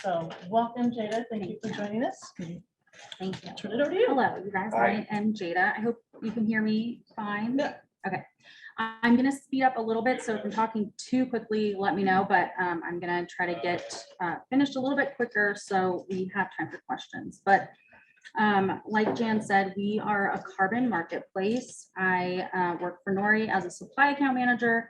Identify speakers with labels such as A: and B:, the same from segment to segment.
A: So welcome, Jada. Thank you for joining us.
B: Thank you.
A: Turn it over to you.
B: Hello, you guys. I am Jada. I hope you can hear me fine.
A: Yeah.
B: Okay. I'm going to speed up a little bit. So if I'm talking too quickly, let me know, but I'm going to try to get finished a little bit quicker so we have time for questions. But like Jan said, we are a carbon marketplace. I work for Nori as a supply account manager,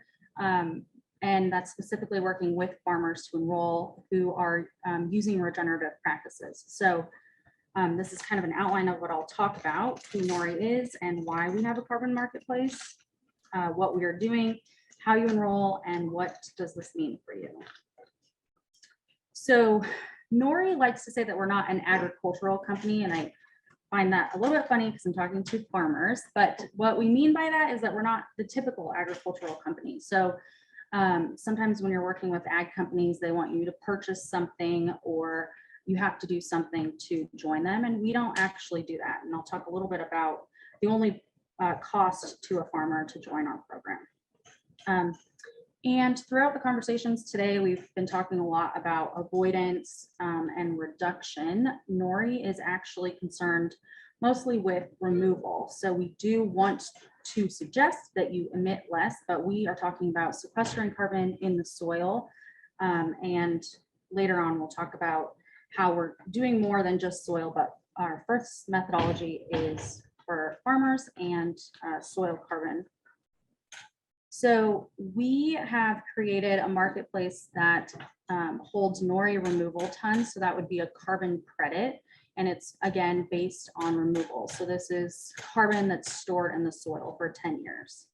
B: and that's specifically working with farmers to enroll who are using regenerative practices. So this is kind of an outline of what I'll talk about, who Nori is and why we have a carbon marketplace, what we are doing, how you enroll, and what does this mean for you. So Nori likes to say that we're not an agricultural company, and I find that a little bit funny because I'm talking to farmers, but what we mean by that is that we're not the typical agricultural company. So sometimes when you're working with ag companies, they want you to purchase something or you have to do something to join them, and we don't actually do that. And I'll talk a little bit about the only cost to a farmer to join our program. And throughout the conversations today, we've been talking a lot about avoidance and reduction. Nori is actually concerned mostly with removal. So we do want to suggest that you emit less, but we are talking about sequestering carbon in the soil. And later on, we'll talk about how we're doing more than just soil, but our first methodology is for farmers and soil carbon. So we have created a marketplace that holds Nori removal tons. So that would be a carbon credit. And it's, again, based on removal. So this is carbon that's stored in the soil for 10 years.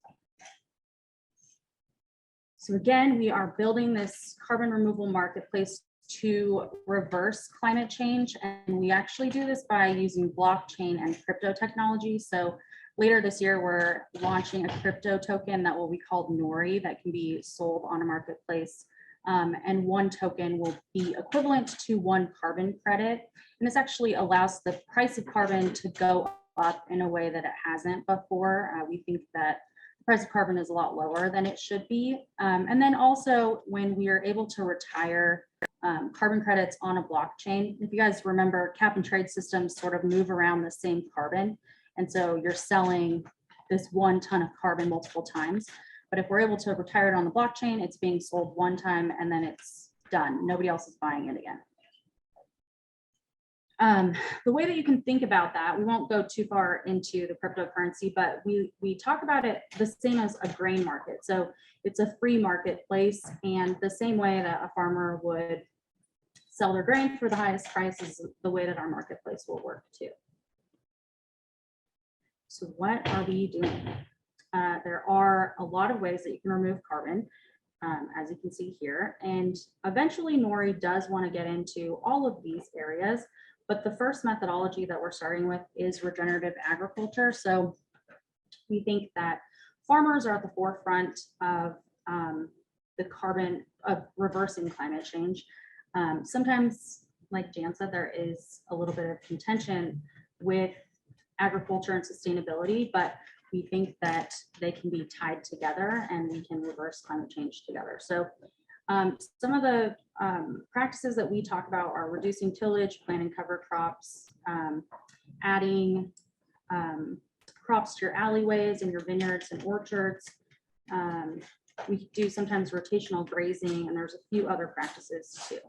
B: So again, we are building this carbon removal marketplace to reverse climate change. And we actually do this by using blockchain and crypto technology. So later this year, we're launching a crypto token that will be called Nori that can be sold on a marketplace. And one token will be equivalent to one carbon credit. And this actually allows the price of carbon to go up in a way that it hasn't before. We think that the price of carbon is a lot lower than it should be. And then also when we are able to retire carbon credits on a blockchain, if you guys remember, cap and trade systems sort of move around the same carbon. And so you're selling this 1 ton of carbon multiple times. But if we're able to retire it on the blockchain, it's being sold one time and then it's done. Nobody else is buying it again. The way that you can think about that, we won't go too far into the cryptocurrency, but we talk about it the same as a grain market. So it's a free marketplace, and the same way that a farmer would sell their grain for the highest price is the way that our marketplace will work too. So what are we doing? There are a lot of ways that you can remove carbon, as you can see here. And eventually Nori does want to get into all of these areas, but the first methodology that we're starting with is regenerative agriculture. So we think that farmers are at the forefront of the carbon, of reversing climate change. Sometimes, like Jan said, there is a little bit of contention with agriculture and sustainability, but we think that they can be tied together and we can reverse climate change together. So some of the practices that we talk about are reducing tillage, planting cover crops, adding crops to your alleyways and your vineyards and orchards. We do sometimes rotational grazing, and there's a few other practices too.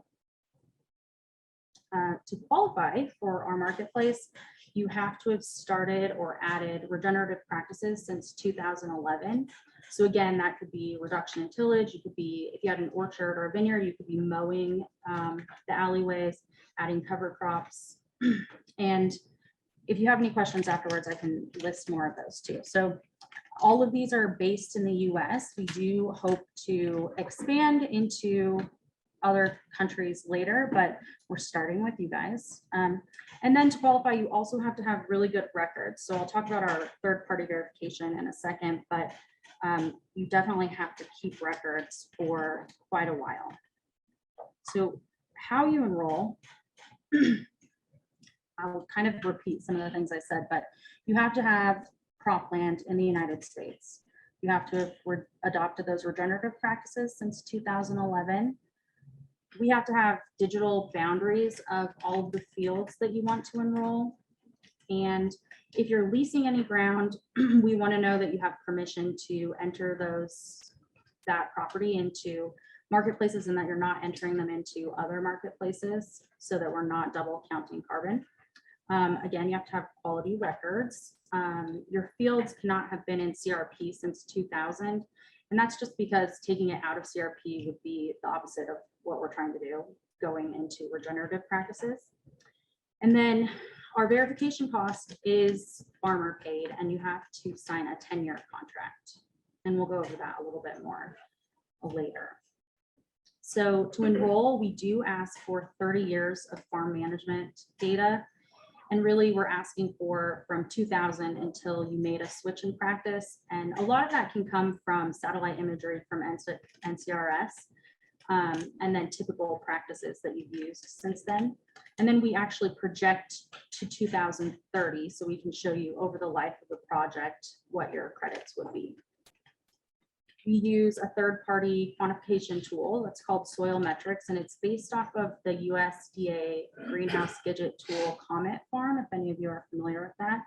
B: To qualify for our marketplace, you have to have started or added regenerative practices since 2011. So again, that could be reduction in tillage. You could be, if you had an orchard or a vineyard, you could be mowing the alleyways, adding cover crops. And if you have any questions afterwards, I can list more of those too. So all of these are based in the US. We do hope to expand into other countries later, but we're starting with you guys. And then to qualify, you also have to have really good records. So I'll talk about our third-party verification in a second, but you definitely have to keep records for quite a while. So how you enroll, I'll kind of repeat some of the things I said, but you have to have cropland in the United States. You have to have adopted those regenerative practices since 2011. We have to have digital boundaries of all of the fields that you want to enroll. And if you're leasing any ground, we want to know that you have permission to enter that property into marketplaces and that you're not entering them into other marketplaces so that we're not double counting carbon. Again, you have to have quality records. Your fields cannot have been in CRP since 2000. And that's just because taking it out of CRP would be the opposite of what we're trying to do, going into regenerative practices. And then our verification cost is farmer paid, and you have to sign a 10-year contract. And we'll go over that a little bit more later. So to enroll, we do ask for 30 years of farm management data. And really we're asking for from 2000 until you made a switch in practice. And a lot of that can come from satellite imagery from NCRS, and then typical practices that you've used since then. And then we actually project to 2030, so we can show you over the life of the project what your credits would be. We use a third-party quantification tool that's called Soil Metrics, and it's based off of the USDA Greenhouse Gadget Tool Comet Farm, if any of you are familiar with that.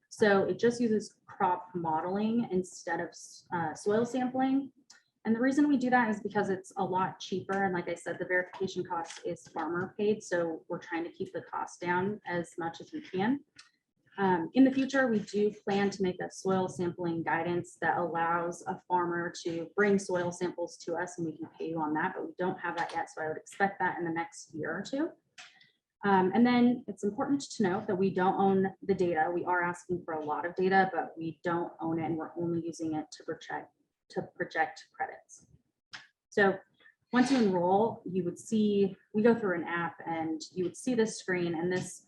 B: So it just uses crop modeling instead of soil sampling. And the reason we do that is because it's a lot cheaper. And like I said, the verification cost is farmer paid. So we're trying to keep the cost down as much as we can. In the future, we do plan to make a soil sampling guidance that allows a farmer to bring soil samples to us and we can pay you on that, but we don't have that yet. So I would expect that in the next year or two. And then it's important to note that we don't own the data. We are asking for a lot of data, but we don't own it and we're only using it to project credits. So once you enroll, you would see, we go through an app and you would see this screen, and this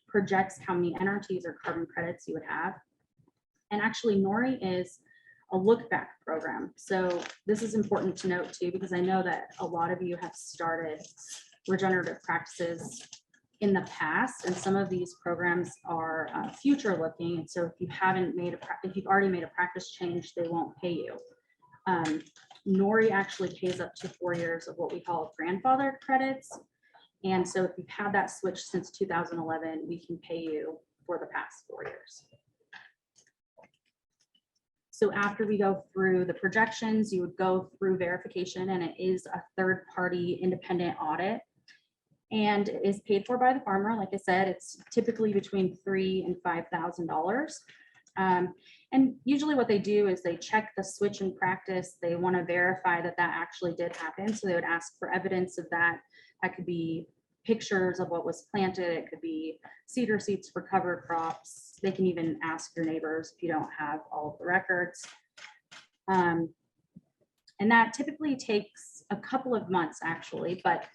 B: projects how many NRTs or carbon credits you would have. And actually Nori is a look back program. So this is important to note too, because I know that a lot of you have started regenerative practices in the past, and some of these programs are future looking. And so if you haven't made if you've already made a practice change, they won't pay you. Nori actually pays up to 4 years of what we call grandfathered credits. And so if you've had that switch since 2011, we can pay you for the past 4 years. So after we go through the projections, you would go through verification, and it is a third-party independent audit. And it is paid for by the farmer. Like I said, it's typically between $3,000 and $5,000. And usually what they do is they check the switch in practice. They want to verify that that actually did happen. So they would ask for evidence of that. That could be pictures of what was planted. It could be cedar seeds for cover crops. They can even ask your neighbors if you don't have all of the records. And that typically takes a couple of months actually, but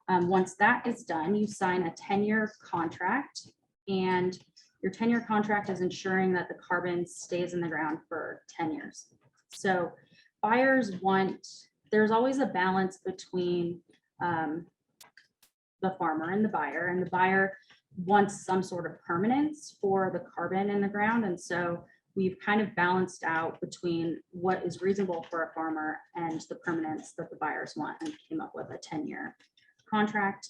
B: once that is done, you sign a 10-year contract, and your 10-year contract is ensuring that the carbon stays in the ground for 10 years. So buyers there's always a balance between the farmer and the buyer wants some sort of permanence for the carbon in the ground. And so we've kind of balanced out between what is reasonable for a farmer and the permanence that the buyers want, and came up with a 10-year contract.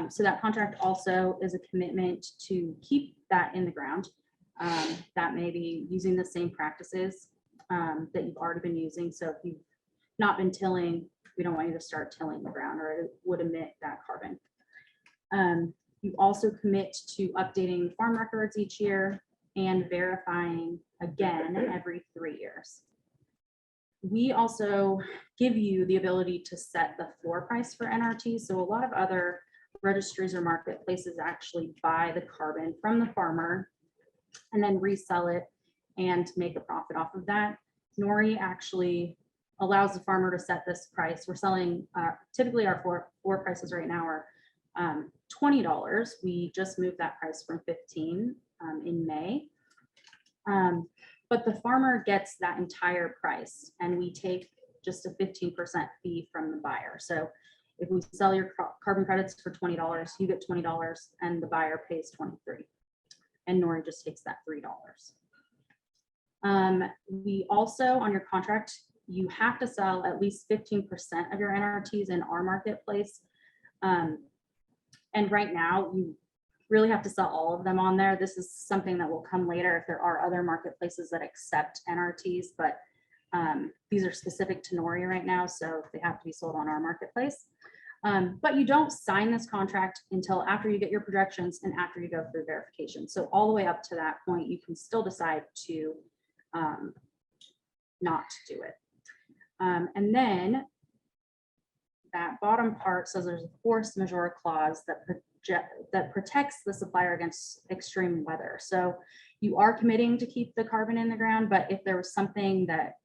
B: So that contract also is a commitment to keep that in the ground. That may be using the same practices that you've already been using. So if you've not been tilling, we don't want you to start tilling the ground, or it would emit that carbon. You also commit to updating farm records each year and verifying again every 3 years. We also give you the ability to set the floor price for NRT. So a lot of other registries or marketplaces actually buy the carbon from the farmer and then resell it and make a profit off of that. Nori actually allows the farmer to set this price. We're selling, typically our floor prices right now are $20. We just moved that price from $15 in May. But the farmer gets that entire price, and we take just a 15% fee from the buyer. So if we sell your carbon credits for $20, you get $20 and the buyer pays $23. And Nori just takes that $3. We also, on your contract, you have to sell at least 15% of your NRTs in our marketplace. And right now, you really have to sell all of them on there. This is something that will come later if there are other marketplaces that accept NRTs, but these are specific to Nori right now, so they have to be sold on our marketplace. But you don't sign this contract until after you get your projections and after you go through verification. So all the way up to that point, you can still decide to not do it. And then that bottom part says there's a force majeure clause that protects the supplier against extreme weather. So you are committing to keep the carbon in the ground, but if there was something that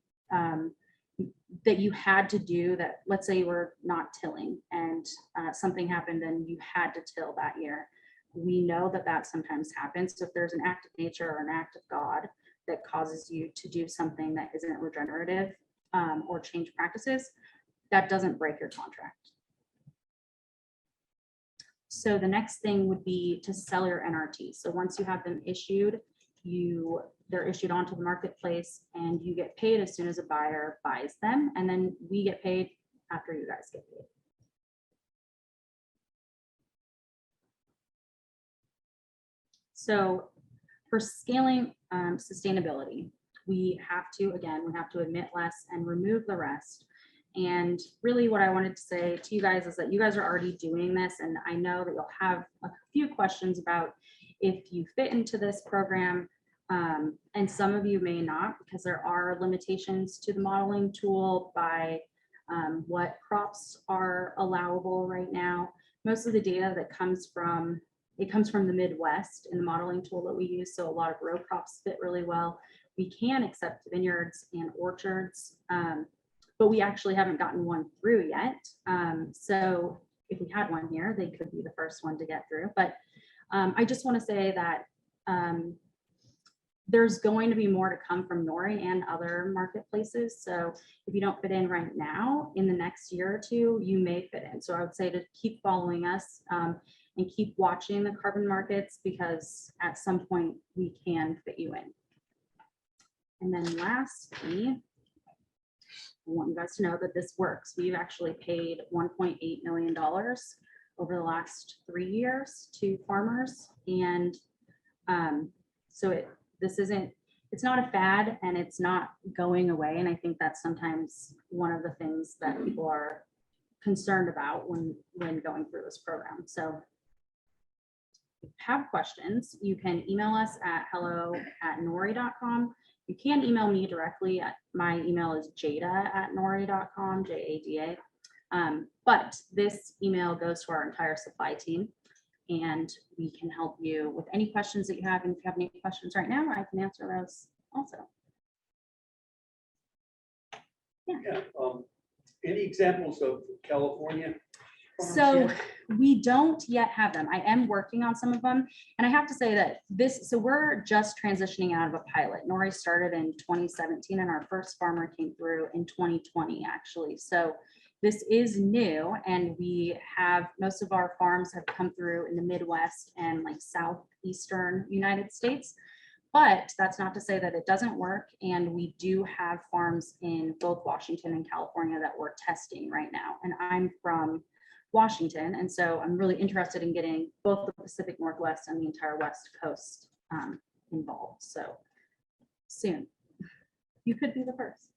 B: that you had to do, that let's say you were not tilling and something happened and you had to till that year, we know that that sometimes happens. So if there's an act of nature or an act of God that causes you to do something that isn't regenerative or change practices, that doesn't break your contract. So the next thing would be to sell your NRT. So once you have them issued, they're issued onto the marketplace and you get paid as soon as a buyer buys them. And then we get paid after you guys get paid. So for scaling sustainability, we have to admit less and remove the rest. And really what I wanted to say to you guys is that you guys are already doing this. And I know that you'll have a few questions about if you fit into this program. And some of you may not, because there are limitations to the modeling tool by what crops are allowable right now. Most of the data that comes from the Midwest in the modeling tool that we use. So a lot of row crops fit really well. We can accept vineyards and orchards, but we actually haven't gotten one through yet. So if we had one here, they could be the first one to get through. But I just want to say that there's going to be more to come from Nori and other marketplaces. So if you don't fit in right now, in the next year or two, you may fit in. So I would say to keep following us and keep watching the carbon markets, because at some point we can fit you in. And then lastly, I want you guys to know that this works. We've actually paid $1.8 million over the last 3 years to farmers. And so it's not a fad and it's not going away. And I think that's sometimes one of the things that people are concerned about when going through this program. So if you have questions, you can email us at hello@nori.com. You can email me directly. My email is jada@nori.com, JADA. But this email goes to our entire supply team, and we can help you with any questions that you have. And if you have any questions right now, I can answer those also.
C: Yeah. Any examples of California farms
B: So
C: yet?
B: we don't yet have them. I am working on some of them. And I have to say that so we're just transitioning out of a pilot. Nori started in 2017 and our first farmer came through in 2020 actually. So this is new, and most of our farms have come through in the Midwest and like southeastern United States. But that's not to say that it doesn't work. And we do have farms in both Washington and California that we're testing right now. And I'm from Washington, and so I'm really interested in getting both the Pacific Northwest and the entire West Coast involved. So soon, you could be the first.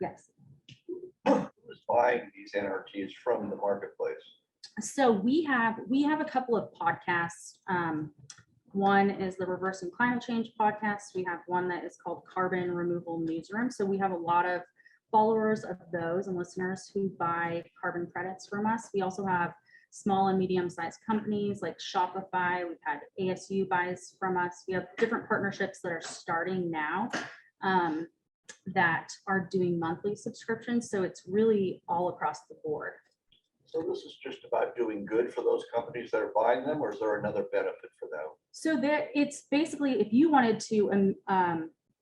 B: Yes.
D: Who's buying these NRTs from the marketplace?
B: So we have a couple of podcasts. One is the Reversing Climate Change podcast. We have one that is called Carbon Removal Newsroom. So we have a lot of followers of those and listeners who buy carbon credits from us. We also have small and medium-sized companies like Shopify. We've had ASU buys from us. We have different partnerships that are starting now that are doing monthly subscriptions. So it's really all across the board.
D: So this is just about doing good for those companies that are buying them, or is there another benefit for them?
B: So it's basically, if you wanted to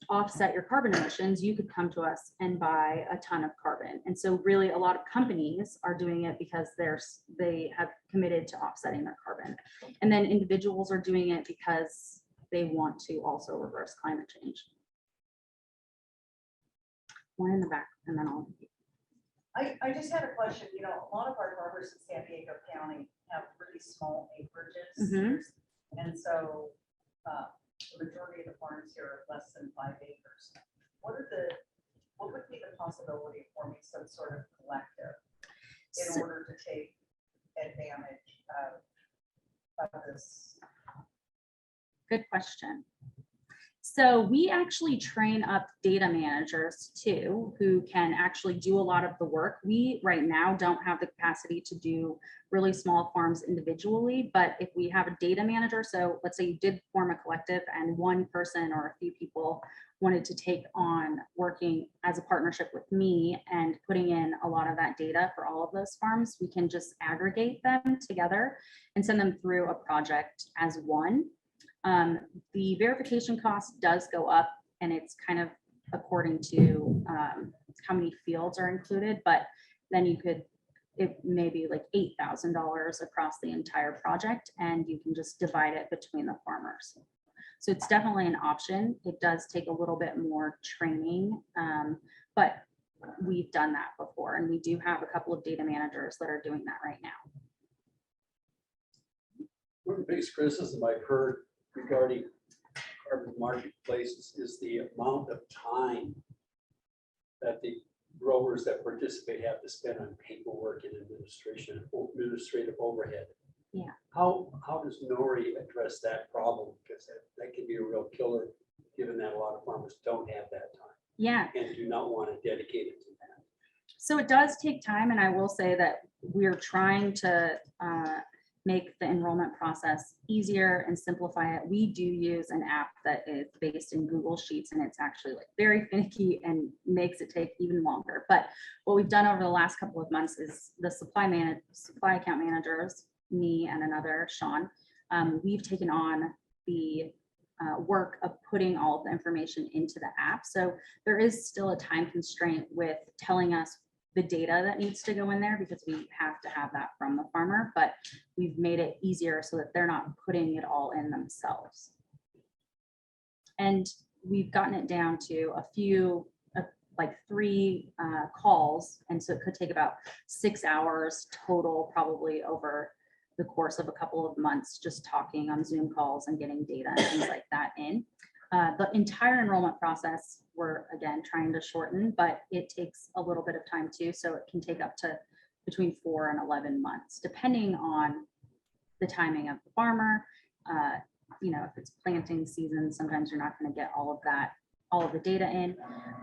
B: offset your carbon emissions, you could come to us and buy a ton of carbon. And so really a lot of companies are doing it because they have committed to offsetting their carbon. And then individuals are doing it because they want to also reverse climate change. one in the back, and then I'll.
E: I just had a question, you know, a lot of our farmers in San Diego County have pretty small acreages.
B: Mhm.
E: And so, the majority of the farms here are less than 5 acres. What would be the possibility of forming some sort of collective in
B: So-
E: order to take advantage of this?
B: Good question. So we actually train up data managers too, who can actually do a lot of the work. We right now don't have the capacity to do really small farms individually, but if we have a data manager, so let's say you did form a collective and one person or a few people wanted to take on working as a partnership with me and putting in a lot of that data for all of those farms, we can just aggregate them together and send them through a project as one. The verification cost does go up, and it's kind of according to how many fields are included, but then it may be like $8,000 across the entire project, and you can just divide it between the farmers. So it's definitely an option. It does take a little bit more training, but we've done that before, and we do have a couple of data managers that are doing that right now.
F: One of the biggest criticism I've heard regarding carbon marketplaces is the amount of time that the growers that participate have to spend on paperwork and administrative overhead.
B: Yeah.
F: How does Nori address that problem? Because that can be a real killer, given that a lot of farmers don't have that time
B: Yeah.
F: and do not want to dedicate it to that.
B: So it does take time, and I will say that we're trying to make the enrollment process easier and simplify it. We do use an app that is based in Google Sheets, and it's actually like very finicky and makes it take even longer. But what we've done over the last couple of months is the supply account managers, me and another, Sean, we've taken on the work of putting all of the information into the app. So there is still a time constraint with telling us the data that needs to go in there, because we have to have that from the farmer, but we've made it easier so that they're not putting it all in themselves. And we've gotten it down to a few, like 3 calls. And so it could take about 6 hours total, probably over the course of a couple of months, just talking on Zoom calls and getting data and things like that in. The entire enrollment process, we're again trying to shorten, but it takes a little bit of time too. So it can take up to between 4 and 11 months, depending on the timing of the farmer. You know, if it's planting season, sometimes you're not going to get all of the data in.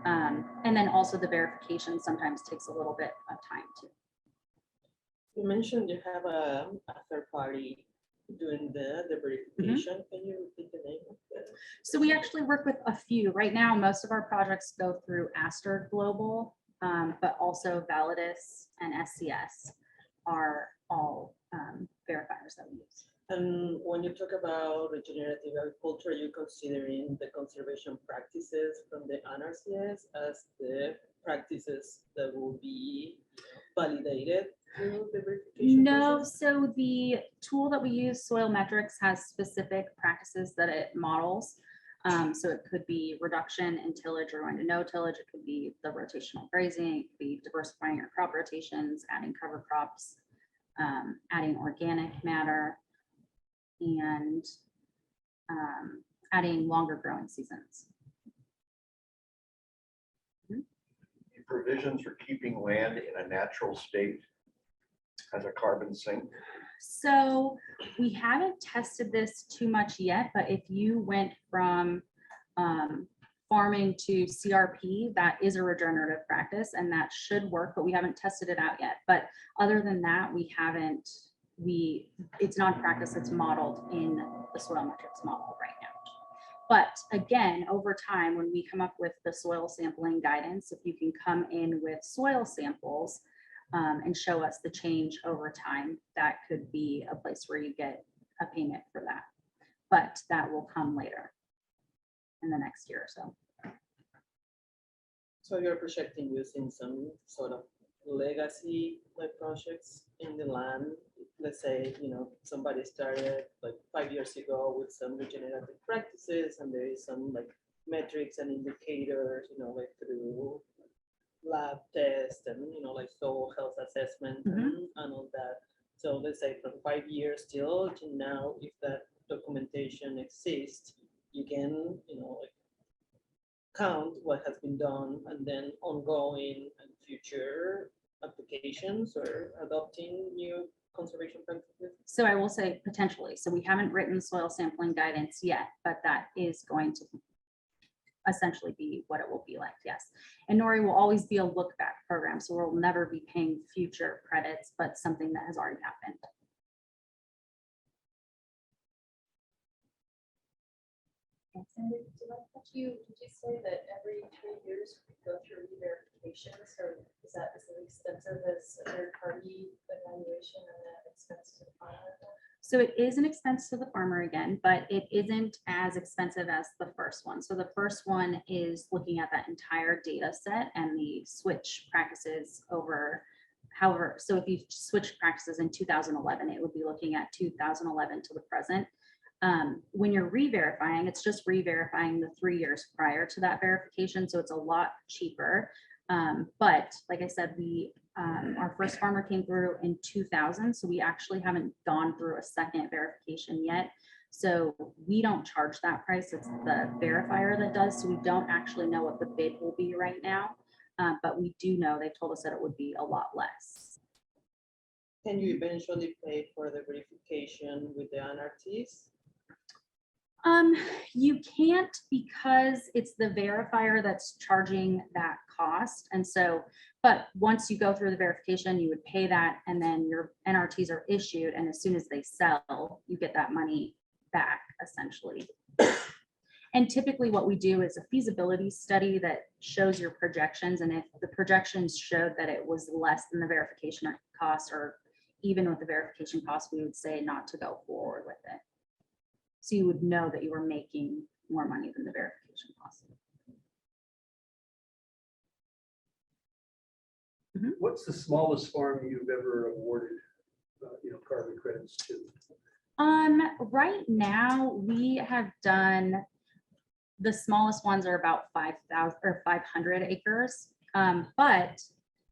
B: And then also the verification sometimes takes a little bit of time too.
G: You mentioned you have a third party doing the verification. Can you repeat the name of the?
B: So we actually work with a few. Right now, most of our projects go through Aster Global, but also Validus and SCS are all verifiers that we use.
G: And when you talk about regenerative agriculture, are you considering the conservation practices from the NRCS as the practices that will be validated through the verification
B: No,
G: process?
B: so the tool that we use, Soil Metrics, has specific practices that it models. So it could be reduction in tillage or going to no tillage. It could be the rotational grazing. It could be diversifying your crop rotations, adding cover crops, adding organic matter, and adding longer growing seasons.
D: Provisions for keeping land in a natural state as a carbon sink.
B: So we haven't tested this too much yet, but if you went from farming to CRP, that is a regenerative practice and that should work, but we haven't tested it out yet. But other than that, it's not a practice that's modeled in the soil metrics model right now. But again, over time, when we come up with the soil sampling guidance, if you can come in with soil samples and show us the change over time, that could be a place where you get a payment for that. But that will come later in the next year or so.
G: So you're projecting using some sort of legacy like projects in the land. Let's say, you know, somebody started like 5 years ago with some regenerative practices, and there is some like metrics and indicators, you know, like through lab tests and, like soil health assessment and all that. So let's say from 5 years till to now, if that documentation exists, you can, like count what has been done and then ongoing and future applications or adopting new conservation practices.
B: So I will say potentially, so we haven't written soil sampling guidance yet, but that is going to essentially be what it will be like, yes. And Nori will always be a look back program, so we'll never be paying future credits, but something that has already happened.
H: And did you say that every 3 years we go through re-verification? So is that as expensive as a third party evaluation and that expense to the farmer?
B: So it is an expense to the farmer again, but it isn't as expensive as the first one. So the first one is looking at that entire data set and the switch practices over. However, so if you switch practices in 2011, it would be looking at 2011 to the present. When you're re-verifying, it's just re-verifying the 3 years prior to that verification. So it's a lot cheaper. But like I said, our first farmer came through in 2000. So we actually haven't gone through a second verification yet. So we don't charge that price. It's the verifier that does. So we don't actually know what the bid will be right now. But we do know, they've told us that it would be a lot less.
G: Can you eventually pay for the verification with the NRTs?
B: You can't, because it's the verifier that's charging that cost. And so, but once you go through the verification, you would pay that and then your NRTs are issued. And as soon as they sell, you get that money back essentially. And typically what we do is a feasibility study that shows your projections. And if the projections showed that it was less than the verification cost, or even with the verification cost, we would say not to go forward with it. So you would know that you were making more money than the verification cost.
C: What's the smallest farm you've ever awarded, carbon credits to?
B: Right now we have done, the smallest ones are about 5,000 or 500 acres. But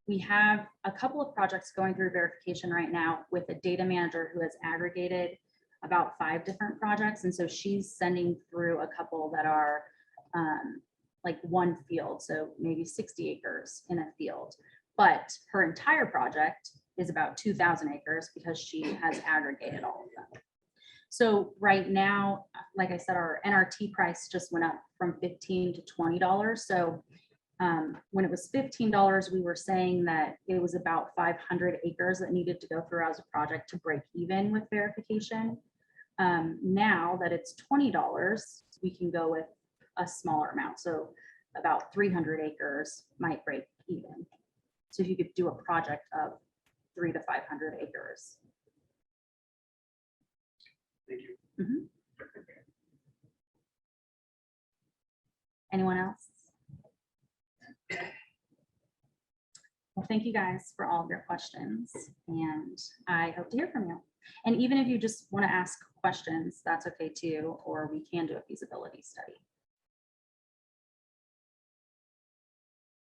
B: we have a couple of projects going through verification right now with a data manager who has aggregated about 5 different projects. And so she's sending through a couple that are like one field, so maybe 60 acres in a field. But her entire project is about 2,000 acres because she has aggregated all of them. So right now, like I said, our NRT price just went up from $15 to $20. So when it was $15, we were saying that it was about 500 acres that needed to go through as a project to break even with verification. Now that it's $20, we can go with a smaller amount. So about 300 acres might break even. So if you could do a project of 300 to 500 acres.
C: Thank you.
B: Mhm. Anyone else? Well, thank you guys for all of your questions, and I hope to hear from you. And even if you just want to ask questions, that's okay too, or we can do a feasibility study.